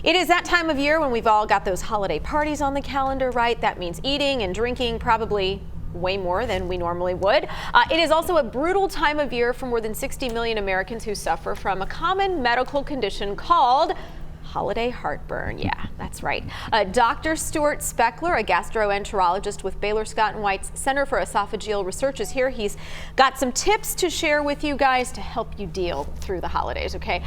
It is that time of year when we've all got those holiday parties on the calendar, right? That means eating and drinking probably way more than we normally would. It is also a brutal time of year for more than 60 million Americans who suffer from a common medical condition called holiday heartburn. Yeah, that's right. Dr. Stuart Speckler, a gastroenterologist with Baylor Scott & White's Center for Esophageal Research, is here. He's got some tips to share with you guys to help you deal through the holidays, okay?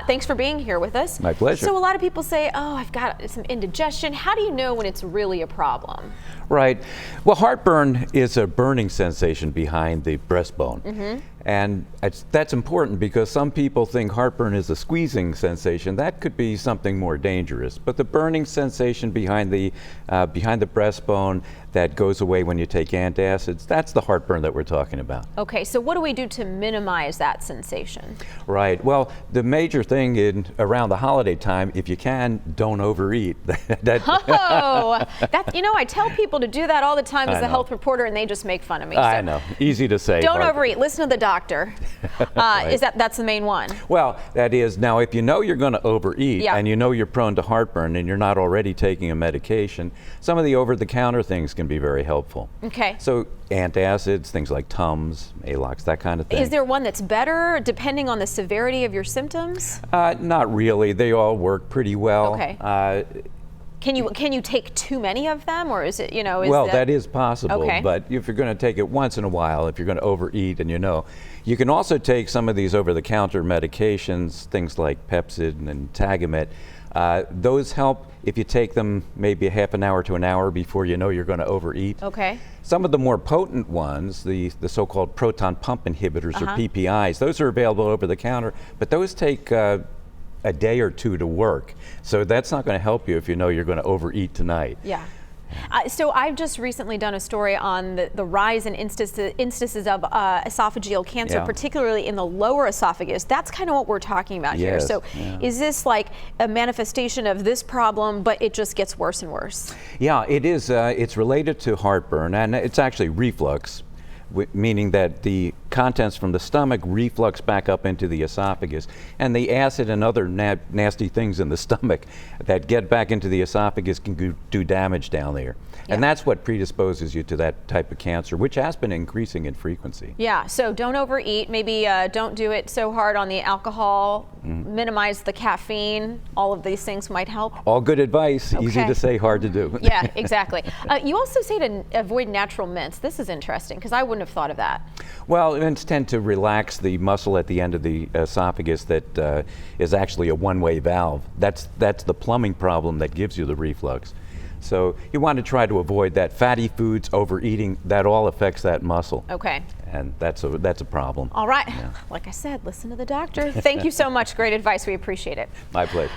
Thanks for being here with us. My pleasure. So a lot of people say, oh, I've got some indigestion. How do you know when it's really a problem? Right. Well, heartburn is a burning sensation behind the breastbone. And that's important because some people think heartburn is a squeezing sensation. That could be something more dangerous. But the burning sensation behind the breastbone that goes away when you take antacids, that's the heartburn that we're talking about. Okay, so what do we do to minimize that sensation? Right. Well, the major thing around the holiday time, if you can, don't overeat. I tell people to do that all the time as a health reporter, and they just make fun of me. I know. Easy to say. Don't overeat. Listen to the doctor. Right. That's the main one? Well, that is. Now, if you know you're going to overeat, yeah, and you know you're prone to heartburn and you're not already taking a medication, some of the over-the-counter things can be very helpful. Okay. So antacids, things like Tums, Alox, that kind of thing. Is there one that's better depending on the severity of your symptoms? Not really. They all work pretty well. Okay. Can you take too many of them, or is it, well, that is possible, okay, but if you're going to take it once in a while, if you're going to overeat and you can also take some of these over-the-counter medications, things like Pepcid and Tagamet. Those help if you take them maybe a half an hour to an hour before you know you're going to overeat. Okay. Some of the more potent ones, the so-called proton pump inhibitors or PPIs, those are available over the counter, but those take a day or two to work. So that's not going to help you if you know you're going to overeat tonight. Yeah. So I've just recently done a story on the rise in instances of esophageal cancer, particularly in the lower esophagus. That's kind of what we're talking about here. So is this like a manifestation of this problem, but it just gets worse and worse? Yeah, it is. It's related to heartburn, and it's actually reflux, meaning that the contents from the stomach reflux back up into the esophagus, and the acid and other nasty things in the stomach that get back into the esophagus can do damage down there. And that's what predisposes you to that type of cancer, which has been increasing in frequency. Yeah, so don't overeat. Maybe don't do it so hard on the alcohol. Minimize the caffeine. All of these things might help. All good advice. Okay. Easy to say, hard to do. Yeah, exactly. You also say to avoid natural mints. This is interesting because I wouldn't have thought of that. Well, mints tend to relax the muscle at the end of the esophagus that is actually a one-way valve. That's the plumbing problem that gives you the reflux. So you want to try to avoid that. Fatty foods, overeating, that all affects that muscle. Okay. And that's a problem. All right. Yeah. Like I said, listen to the doctor. Thank you so much. Great advice. We appreciate it. My pleasure.